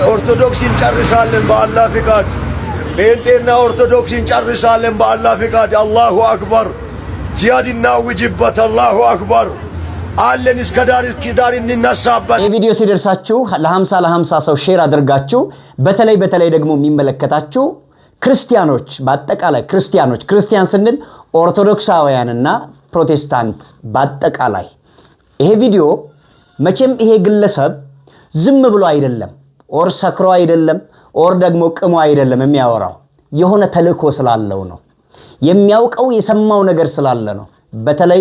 ኦርቶዶክስን ጨርሳለን በአላህ ፍቃድ። ጴንጤና ኦርቶዶክስን ጨርሳለን በአላህ ፍቃድ። አላሁ አክበር። ጂሃድ እናውጅበት። አላሁ አክበር። አለን እስከ ዳር እንነሳበት። ይህ ቪዲዮ ሲደርሳችሁ ለ50 ሰው ሼር አድርጋችሁ በተለይ ደግሞ የሚመለከታችሁ ክርስቲያኖች በአጠቃላይ ክርስቲያን ስንል ኦርቶዶክሳውያንና ፕሮቴስታንት በአጠቃላይ ይሄ ቪዲዮ መቼም ይሄ ግለሰብ ዝም ብሎ አይደለም ኦር ሰክሮ አይደለም ኦር ደግሞ ቅሞ አይደለም የሚያወራው የሆነ ተልእኮ ስላለው ነው የሚያውቀው የሰማው ነገር ስላለ ነው። በተለይ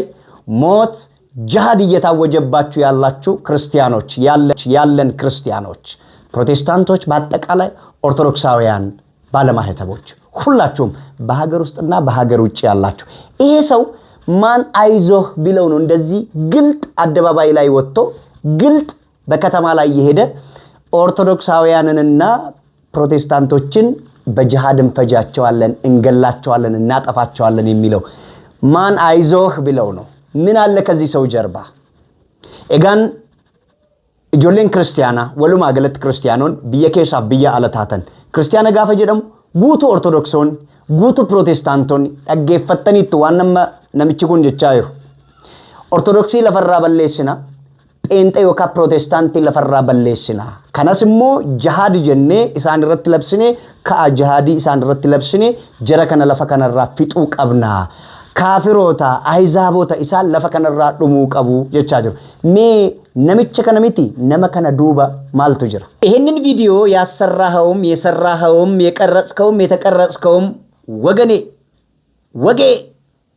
ሞት ጂሃድ እየታወጀባችሁ ያላችሁ ክርስቲያኖች ያለን ክርስቲያኖች ፕሮቴስታንቶች በአጠቃላይ ኦርቶዶክሳውያን ባለማህተቦች ሁላችሁም በሀገር ውስጥና በሀገር ውጭ ያላችሁ ይሄ ሰው ማን አይዞህ ቢለው ነው እንደዚህ ግልጥ አደባባይ ላይ ወጥቶ ግልጥ በከተማ ላይ የሄደ ኦርቶዶክሳውያንንና ፕሮቴስታንቶችን በጂሃድ እንፈጃቸዋለን እንገላቸዋለን እናጠፋቸዋለን የሚለው ማን አይዞህ ቢለው ነው። ምን አለ ከዚህ ሰው ጀርባ? ኤጋን ጆሌን ክርስቲያና ወሉማ ገለት ክርስቲያኖን በየኬሳ በየ አለታተን ክርስቲያና ጋፈ ጀደም ጉቱ ኦርቶዶክሶን ጉቱ ፕሮቴስታንቶን አገፈተኒት ዋነማ ነምቺጉን ጀቻዩ ኦርቶዶክሲ ለፈራ በለስና ጴንጤ ወካ ፕሮቴስታንት ለፈራ በለስና ከነስሞ ጂሃድ ጀኔ ኢሳን ረት ለብስኔ ከአጂሃዲ ኢሳን ረት ለብስኔ ጀረ ከነ ለፈ ከነራ ፊጡ ቀብና ካፊሮታ አይዛቦታ ኢሳን ለፈ ከነራ ዱሙ ቀቡ የቻጀ ሜ ነምቸ ከነሚቲ ነመከነ ዱባ ማልቱ ጅራ ይሄንን ቪዲዮ ያሰራኸውም የሰራኸውም የቀረጽከውም የተቀረጽከውም ወጌ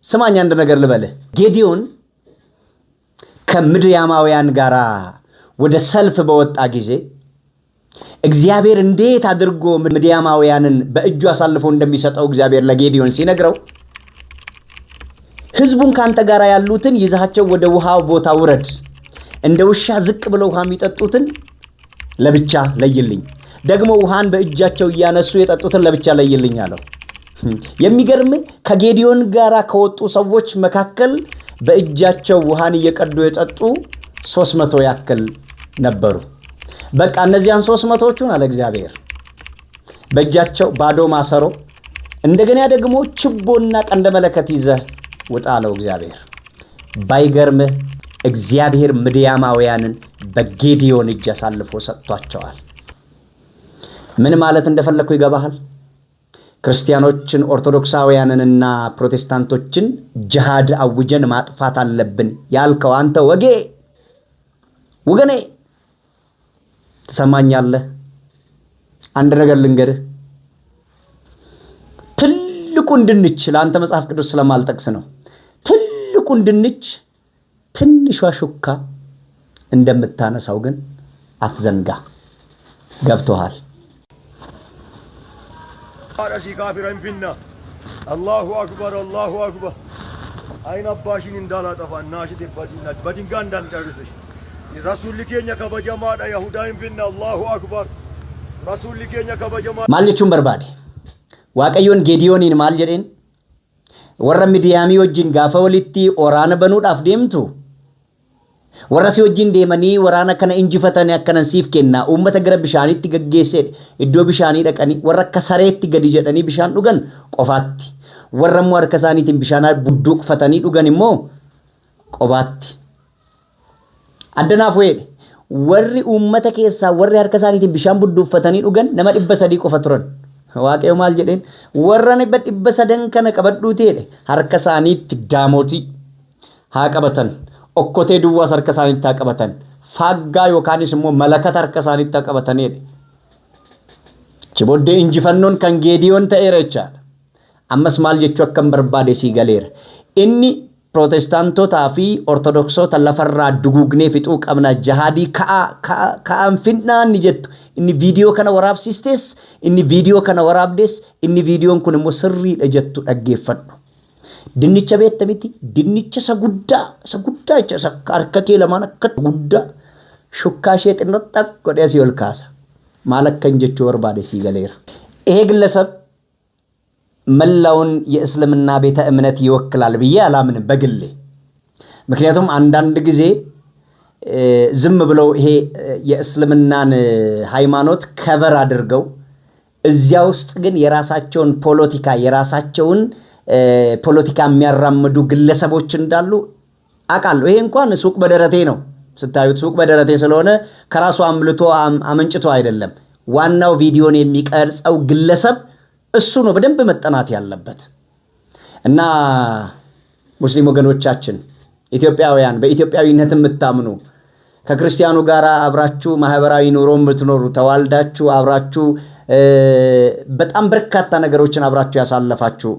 ስማኛ አንድ ነገር ልበልህ። ጌዲዮን ከምድያማውያን ጋራ ወደ ሰልፍ በወጣ ጊዜ እግዚአብሔር እንዴት አድርጎ ምድያማውያንን በእጁ አሳልፎ እንደሚሰጠው እግዚአብሔር ለጌዲዮን ሲነግረው ህዝቡን ካንተ ጋራ ያሉትን ይዛቸው ወደ ውሃው ቦታ ውረድ፣ እንደ ውሻ ዝቅ ብለው ውሃ የሚጠጡትን ለብቻ ለይልኝ፣ ደግሞ ውሃን በእጃቸው እያነሱ የጠጡትን ለብቻ ለይልኝ አለው። የሚገርም ከጌዲዮን ጋራ ከወጡ ሰዎች መካከል በእጃቸው ውሃን እየቀዱ የጠጡ 300 ያክል ነበሩ። በቃ እነዚያን 300ቹን አለ እግዚአብሔር በእጃቸው ባዶ ማሰሮ እንደገና ደግሞ ችቦና ቀንደ መለከት ይዘህ ውጣ አለው እግዚአብሔር። ባይገርም እግዚአብሔር ምድያማውያንን በጌዲዮን እጅ አሳልፎ ሰጥቷቸዋል። ምን ማለት እንደፈለኩ ይገባሃል? ክርስቲያኖችን ኦርቶዶክሳውያንንና ፕሮቴስታንቶችን ጂሃድ አውጀን ማጥፋት አለብን ያልከው አንተ ወገኔ ትሰማኛለህ? አንድ ነገር ልንገርህ። ትልቁን ድንች ለአንተ መጽሐፍ ቅዱስ ስለማልጠቅስ ነው። ትልቁን ድንች ትንሿ ሹካ እንደምታነሳው ግን አትዘንጋ። ገብቶሃል? አራሲ ካፊራን ፊና አላሁ አክበር አላሁ አክበር። አይን አባሽን እንዳላጠፋና ሽትባጂና በድንጋ እንዳልጨርስሽ ረሱል ኬኛ ከበጀማዳ ይሁዳን ፊና አላሁ አክበር ረሱል ኬኛ ከበጀማ ማልቹን በርባዴ ዋቀዮን ጌዲዮኒን ማል ጀዴን ወረ ሚዲያሚ ወጅን ጋፈ ወሊቲ ኦራነ በኑዳፍ ደምቱ ወራሲ ወጅን ደመኒ ወራና ከነ እንጅፈተን ያከነን ሲፍ ከና ኡመተ ገረ ቢሻኒት ገገሴ እዶ ቢሻኒ ደቀኒ ወረ ከሰሬት ገዲ ጀደኒ ቢሻን ዱገን ቆፋቲ ወረም ወር ከሳኒት ቢሻና ቡዱቅ ፈተኒ ዱገን ሞ ቆባቲ አደናፍ ወይድ ወሪ ኡመተ ከሳ ወሪ ሀር ከሳኒት ቢሻን ቡዱቅ ፈተኒ ዱገን ነማ ዲበሰዲ ቆፈትሮን ዋቀዮ ማል ጀዴን ወራነ በዲበሰደን ከነ ቀበዱት ሄደ ሀር ከሳኒት ዳሞቲ ሃቀበተን ኦኮቴ ዱዋ ሰርከሳኒት ታቀበተን ፋጋ ዮካኒስ ሞ መለከት አርከሳኒት ታቀበተን ሄደ ችቦዴ እንጂፈኖን ከን ጌዲዮን ተኤረቻ አመስ ማል ጀቹ አከም በርባዴ ሲገሌር እኒ ፕሮቴስታንቶታ ፊ ኦርቶዶክሶታ ለፈራ ድጉግኔ ፊጡ ቀምና ጂሃዲ ከአንፊና ንጀት እኒ ቪዲዮ ከነ ወራብ ሲስቴስ እኒ ቪዲዮ ከነ ወራብዴስ እኒ ቪዲዮን ኩን ሞ ስሪ ለጀቱ ደገፈን ድንቸ ቤት ተሚቲ ድንቸ ሰጉዳ አርከኬ ለማነከት ጉዳ ሹካሼ ጥኖት ጠቅ ወዲያ ሲወልካሳ ማለከን ጀቹ ወርባዴ ሲገሌር ይሄ ግለሰብ መላውን የእስልምና ቤተ እምነት ይወክላል ብዬ አላምንም በግሌ። ምክንያቱም አንዳንድ ጊዜ ዝም ብለው ይሄ የእስልምናን ሃይማኖት ከቨር አድርገው እዚያ ውስጥ ግን የራሳቸውን ፖለቲካ የሚያራምዱ ግለሰቦች እንዳሉ አውቃለሁ። ይሄ እንኳን ሱቅ በደረቴ ነው ስታዩት፣ ሱቅ በደረቴ ስለሆነ ከራሱ አመንጭቶ አይደለም። ዋናው ቪዲዮን የሚቀርጸው ግለሰብ እሱ ነው በደንብ መጠናት ያለበት። እና ሙስሊም ወገኖቻችን ኢትዮጵያውያን፣ በኢትዮጵያዊነት የምታምኑ ከክርስቲያኑ ጋር አብራችሁ ማህበራዊ ኑሮ የምትኖሩ ተዋልዳችሁ አብራችሁ በጣም በርካታ ነገሮችን አብራችሁ ያሳለፋችሁ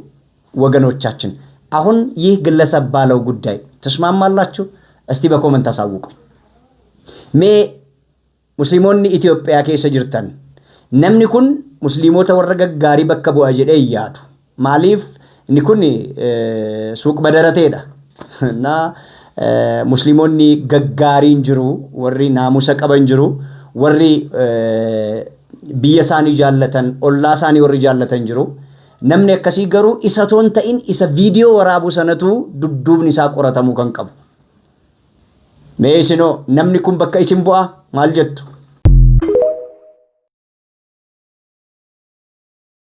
ወገኖቻችን አሁን ይህ ግለሰብ ባለው ጉዳይ ተስማማላችሁ? እስቲ በኮመንት አሳውቁ። ሜ ሙስሊሞኒ ኢትዮጵያ ኬሰ ጅርተን ነምኒ ኩን ሙስሊሞታ ወረ ገጋሪ በከ ቡአ ጀዴ ያዱ ማሊፍ እኒ ኩን ሱቅ በደረቴዳ እና ሙስሊሞኒ ገጋሪን ጅሩ ወሪ ናሙሰ ቀበን ጅሩ ወሪ ቢየሳኒ ጃለተን ኦላሳኒ ወሪ ጃለተን ጅሩ namni akkasii garuu isa toon ta'in isa viidiyoo waraabu sanatu dudduubni isaa qoratamu kan qabu. Mee isinoo namni kun bakka isin bu'a maal jettu?